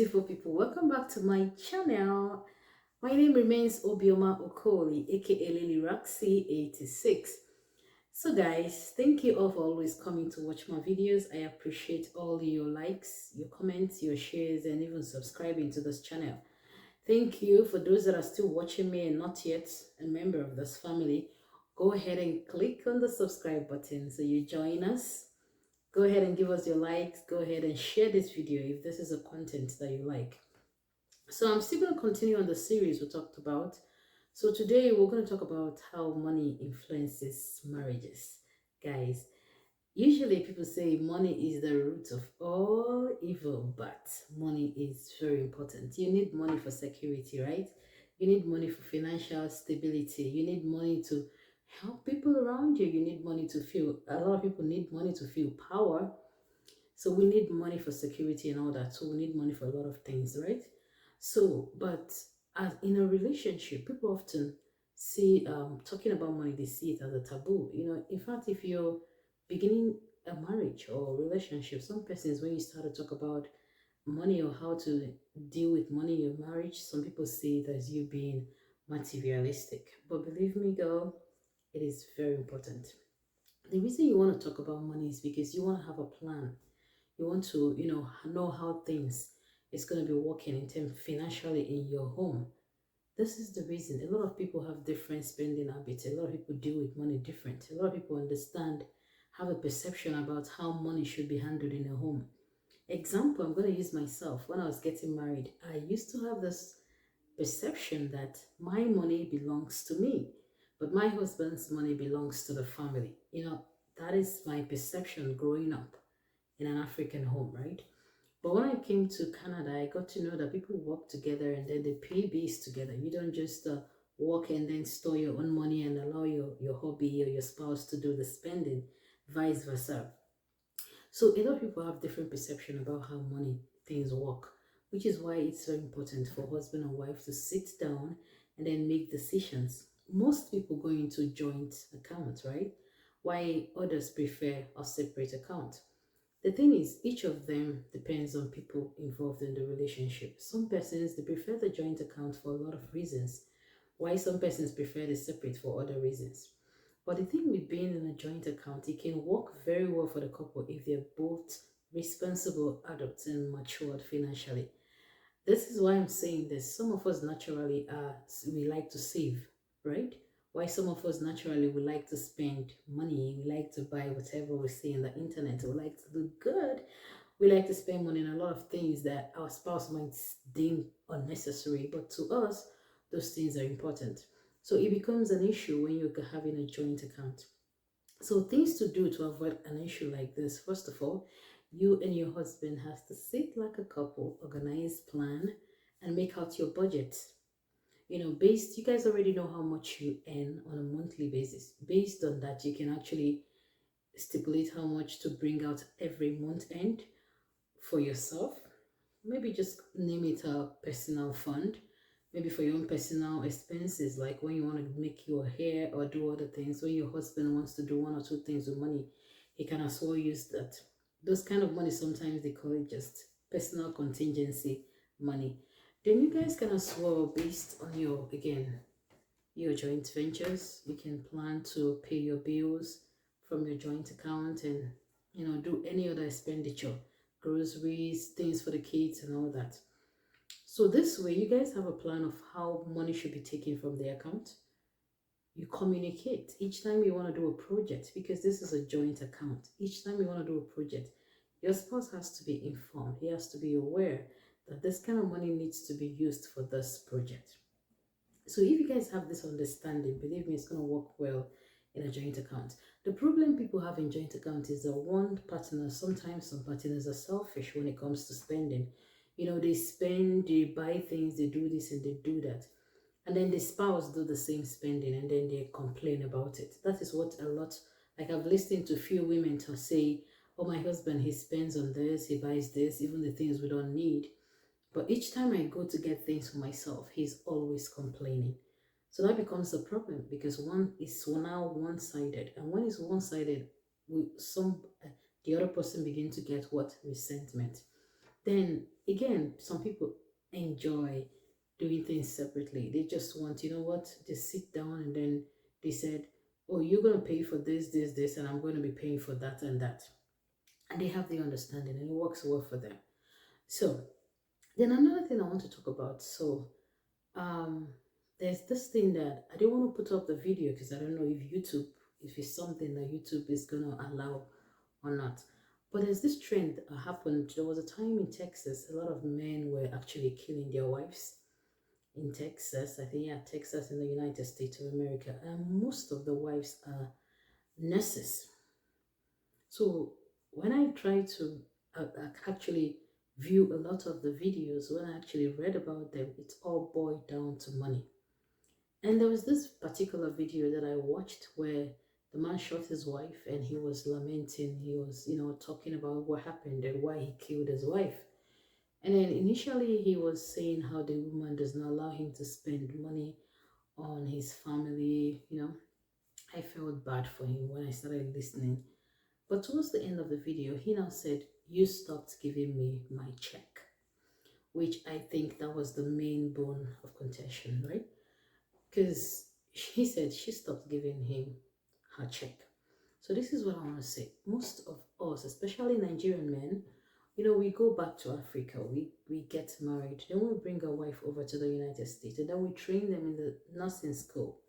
beautiful people, welcome back to my channel. My name remains Obioma Okoli, aka Lily Roxy 86. So guys, thank you all for always coming to watch my videos. I appreciate all your likes, your comments, your shares, and even subscribing to this channel. Thank you for those that are still watching me and not yet a member of this family. Go ahead and click on the subscribe button so you join us. Go ahead and give us your likes. Go ahead and share this video if this is a content that you like. So I'm still going to continue on the series we talked about. So today we're going to talk about how money influences marriages. Guys, usually people say money is the root of all evil, but money is very important. You need money for security, right? You need money for financial stability. You need money to help people around you. You need money to feel, a lot of people need money to feel power. So we need money for security and all that. So we need money for a lot of things, right? So, but as in a relationship, people often see talking about money, they see it as a taboo. In fact, if you're beginning a marriage or relationship, some persons when you start to talk about money or how to deal with money in your marriage, some people see it as you being materialistic. But believe me, girl, it is very important. The reason you want to talk about money is because you want to have a plan. You want to know how things is going to be working in terms financially in your home. This is the reason a lot of people have different spending habits. A lot of people deal with money different. A lot of people understand, have a perception about how money should be handled in a home. Example, I'm going to use myself. When I was getting married, I used to have this perception that my money belongs to me, but my husband's money belongs to the family. That is my perception growing up in an African home, right? But when I came to Canada, I got to know that people work together and then they pay bills together. You don't just work and then store your own money and allow your hobby or your spouse to do the spending, vice versa. So a lot of people have different perception about how money things work, which is why it's so important for husband and wife to sit down and then make decisions. Most people go into joint accounts, right? Why others prefer a separate account. The thing is, each of them depends on people involved in the relationship. Some persons, they prefer the joint account for a lot of reasons, while some persons prefer the separate for other reasons. But the thing with being in a joint account, it can work very well for the couple if they're both responsible adults and matured financially. This is why I'm saying this. Some of us naturally we like to save, right? Why some of us naturally we like to spend money, we like to buy whatever we see on the internet, we like to look good, we like to spend money on a lot of things that our spouse might deem unnecessary, but to us, those things are important. So it becomes an issue when you're having a joint account. So things to do to avoid an issue like this, first of all, you and your husband has to sit like a couple, organize, plan, and make out your budget. Based, you guys already know how much you earn on a monthly basis. Based on that, you can actually stipulate how much to bring out every month end for yourself. Maybe just name it a personal fund. Maybe for your own personal expenses, like when you want to make your hair or do other things. When your husband wants to do one or two things with money, he can as well use that. Those kind of money, sometimes they call it just personal contingency money. Then you guys can as well, based on your joint ventures, you can plan to pay your bills from your joint account and do any other expenditure, groceries, things for the kids and all that. So this way you guys have a plan of how money should be taken from the account. You communicate each time you want to do a project, because this is a joint account. Each time you want to do a project, your spouse has to be informed. He has to be aware that this kind of money needs to be used for this project. So if you guys have this understanding, believe me, it's going to work well in a joint account. The problem people have in joint account is that one partner, sometimes some partners are selfish when it comes to spending. They spend, they buy things, they do this and they do that. And then the spouse do the same spending and then they complain about it. That is what a lot, like I've listened to few women to say, oh, my husband, he spends on this, he buys this, even the things we don't need. But each time I go to get things for myself, he's always complaining. So that becomes a problem because one is now one-sided. And when it's one-sided, the other person begin to get what? Resentment. Then again, some people enjoy doing things separately. They just want, you know what, they sit down and then they said, oh, you're going to pay for this, and I'm going to be paying for that and that. And they have the understanding and it works well for them. So, then another thing I want to talk about. So, um, there's this thing that I don't want to put up the video because I don't know if YouTube, if it's something that YouTube is going to allow or not. But there's this trend that happened. There was a time in Texas, a lot of men were actually killing their wives in Texas. I think, yeah, Texas in the United States of America. And most of the wives are nurses. So when I try to actually view a lot of the videos, when I actually read about them, it's all boiled down to money. And there was this particular video that I watched where the man shot his wife and he was lamenting. He was, talking about what happened and why he killed his wife. And then initially he was saying how the woman does not allow him to spend money on his family. I felt bad for him when I started listening. But towards the end of the video, he now said, you stopped giving me my check, which I think that was the main bone of contention, right? Because he said she stopped giving him her check. So this is what I want to say. Most of us, especially Nigerian men, we go back to Africa, we get married, then we bring our wife over to the United States, and then we train them in the nursing school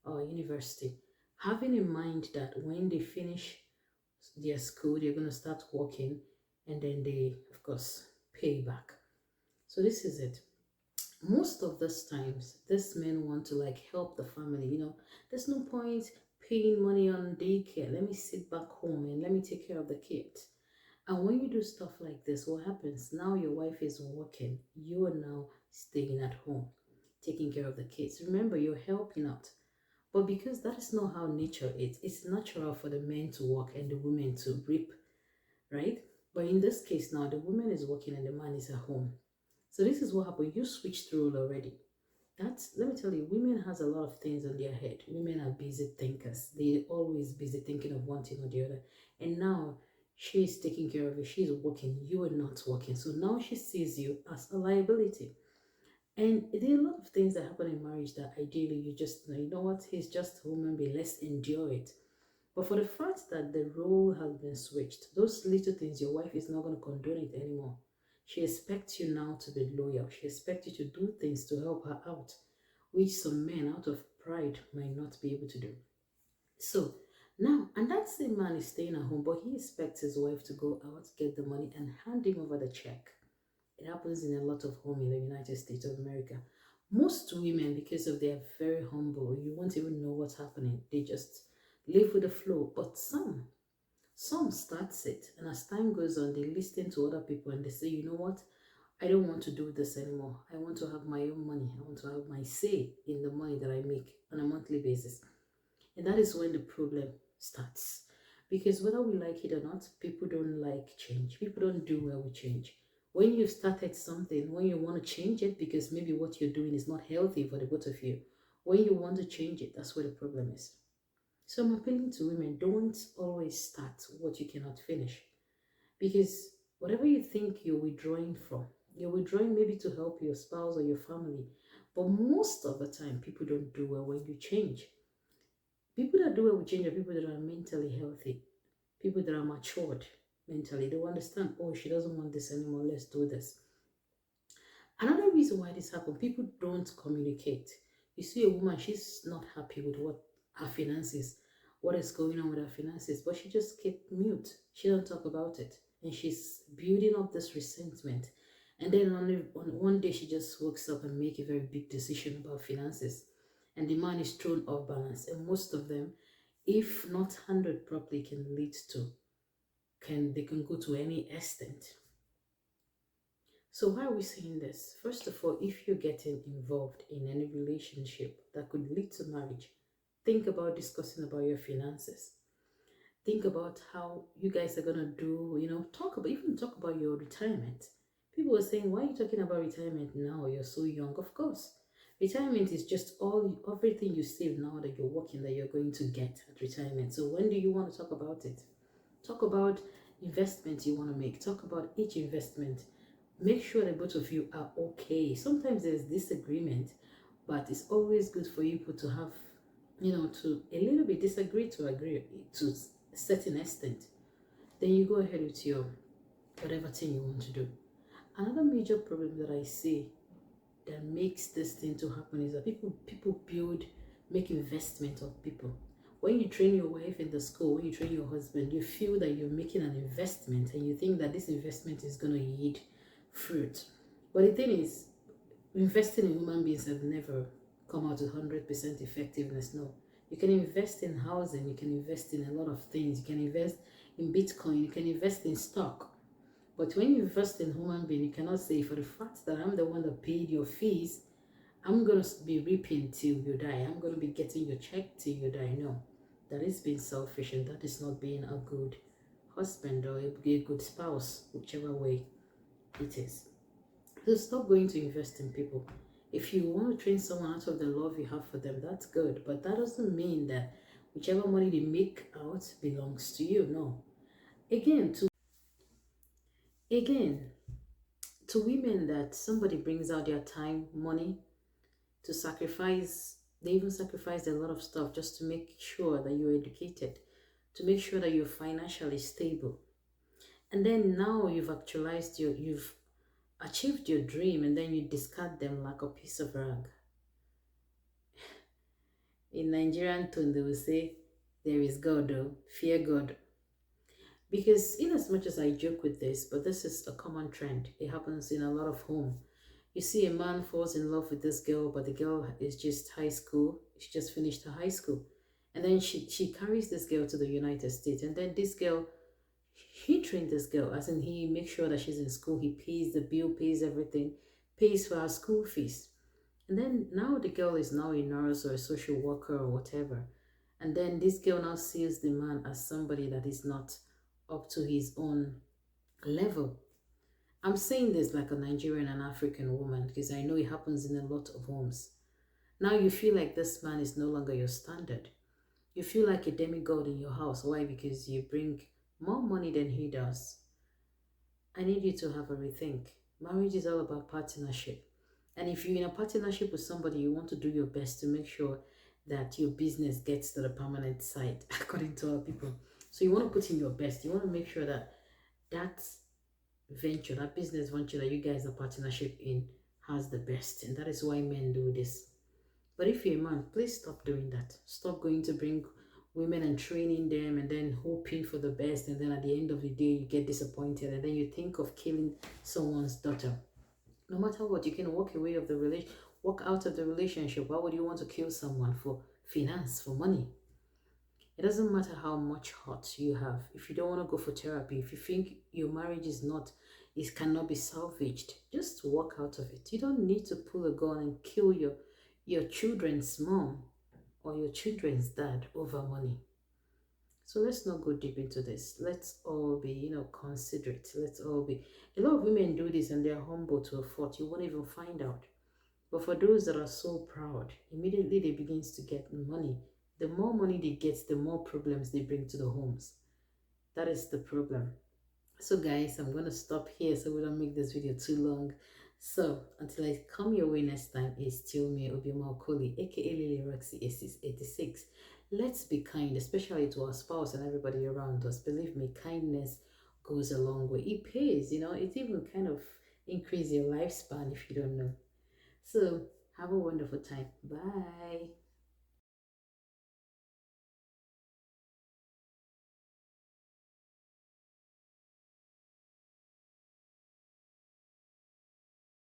or university, having in mind that when they finish their school, they're going to start working, and then they, of course, pay back. So this is it. Most of these times, these men want to like help the family. There's no point paying money on daycare. Let me sit back home and let me take care of the kids. And when you do stuff like this, what happens? Now your wife is working. You are now staying at home, taking care of the kids. Remember, you're helping out. But because that is not how nature is, it's natural for the men to work and the women to reap, right? But in this case now, the woman is working and the man is at home. So this is what happened. You switched the role already. Let me tell you, women has a lot of things on their head. Women are busy thinkers. They're always busy thinking of one thing or the other. And now she's taking care of you. She's working. You are not working. So now she sees you as a liability. And there are a lot of things that happen in marriage that ideally you just know, you know what, he's just a woman, be let's endure it. But for the fact that the role has been switched, those little things, your wife is not going to condone it anymore. She expects you now to be loyal. She expects you to do things to help her out, which some men out of pride might not be able to do. So now, and that same man is staying at home, but he expects his wife to go out, get the money, and hand him over the check. It happens in a lot of homes in the United States of America. Most women, because of they're very humble, you won't even know what's happening. They just live with the flow. But some starts it, and as time goes on, they listen to other people and they say, you know what? I don't want to do this anymore. I want to have my own money. I want to have my say in the money that I make on a monthly basis. And that is when the problem starts. Because whether we like it or not, people don't like change. People don't do well with change. When you've started something, when you want to change it, because maybe what you're doing is not healthy for the both of you, when you want to change it, that's where the problem is. So I'm appealing to women, don't always start what you cannot finish. Because whatever you think you're withdrawing from, you're withdrawing maybe to help your spouse or your family. But most of the time, people don't do well when you change. People that do well with change are people that are mentally healthy, people that are matured mentally. They will understand, oh, she doesn't want this anymore, let's do this. Another reason why this happens, people don't communicate. You see a woman, she's not happy with what her finances, what is going on with her finances, but she just kept mute. She don't talk about it. And she's building up this resentment. And then on one day, she just wakes up and make a very big decision about finances. And the man is thrown off balance. And most of them, if not handled properly, can lead to, they can go to any extent. So why are we saying this? First of all, if you're getting involved in any relationship that could lead to marriage, think about discussing about your finances. Think about how you guys are gonna do, talk about your retirement. People are saying, why are you talking about retirement now? You're so young. Of course. Retirement is just everything you save now that you're working that you're going to get at retirement. So when do you want to talk about it? Talk about investments you want to make. Talk about each investment. make sure that both of you are okay. Sometimes there's disagreement, but it's always good for you to have, to a little bit disagree to agree to a certain extent. Then you go ahead with your whatever thing you want to do. Another major problem that I see that makes this thing to happen is that people make investment of people. When you train your wife in the school, when you train your husband, you feel that you're making an investment and you think that this investment is going to yield fruit. But the thing is, investing in human beings have never come out with 100% effectiveness. No. You can invest in housing, you can invest in a lot of things, you can invest in Bitcoin, you can invest in stock. But when you invest in human being, you cannot say, for the fact that I'm the one that paid your fees, I'm going to be reaping till you die. I'm going to be getting your check till you die. No, that is being selfish, and that is not being a good husband or a good spouse, whichever way it is. So stop going to invest in people. If you want to train someone out of the love you have for them, that's good. But that doesn't mean that whichever money they make out belongs to you. No. Again, again, to women that somebody brings out their time, money to sacrifice, they even sacrifice a lot of stuff just to make sure that you're educated, to make sure that you're financially stable. And then now you've achieved your dream, and then you discard them like a piece of rag. In Nigerian tone, they will say, there is God, though, fear God. Because in as much as I joke with this, but this is a common trend. It happens in a lot of home. You see a man falls in love with this girl, but the girl is just high school. She just finished her high school. And then she carries this girl to the United States. And then this girl, he trained this girl, as in he makes sure that she's in school. He pays the bill, pays everything, pays for her school fees. And then now the girl is now a nurse or a social worker or whatever. And then this girl now sees the man as somebody that is not up to his own level. I'm saying this like a Nigerian and African woman because I know it happens in a lot of homes. Now you feel like this man is no longer your standard. You feel like a demigod in your house. Why? Because you bring more money than he does. I need you to have a rethink. Marriage is all about partnership. And if you're in a partnership with somebody, you want to do your best to make sure that your business gets to the permanent side, according to our people. So you want to put in your best. You want to make sure that that venture, that business venture that you guys are partnership in has the best. And that is why men do this. But if you're a man, please stop doing that. Stop going to bring women and training them and then hoping for the best. And then at the end of the day, you get disappointed. And then you think of killing someone's daughter. No matter what, you can walk away of the walk out of the relationship. Why would you want to kill someone for finance, for money? It doesn't matter how much heart you have. If you don't want to go for therapy, if you think your marriage it cannot be salvaged, just walk out of it. You don't need to pull a gun and kill your children's mom or your children's dad over money. So let's not go deep into this. Let's all be, considerate. Let's all be. A lot of women do this and they're humble to a fault. You won't even find out. But for those that are so proud, immediately they begins to get money. The more money they get, the more problems they bring to the homes. That is the problem. So guys, I'm going to stop here so we don't make this video too long. So until I come your way next time, it's still me, Obioma Okoli, aka Lily Roxy 86. Let's be kind, especially to our spouse and everybody around us. Believe me, kindness goes a long way. It pays, it even kind of increase your lifespan if you don't know. So have a wonderful time. Bye.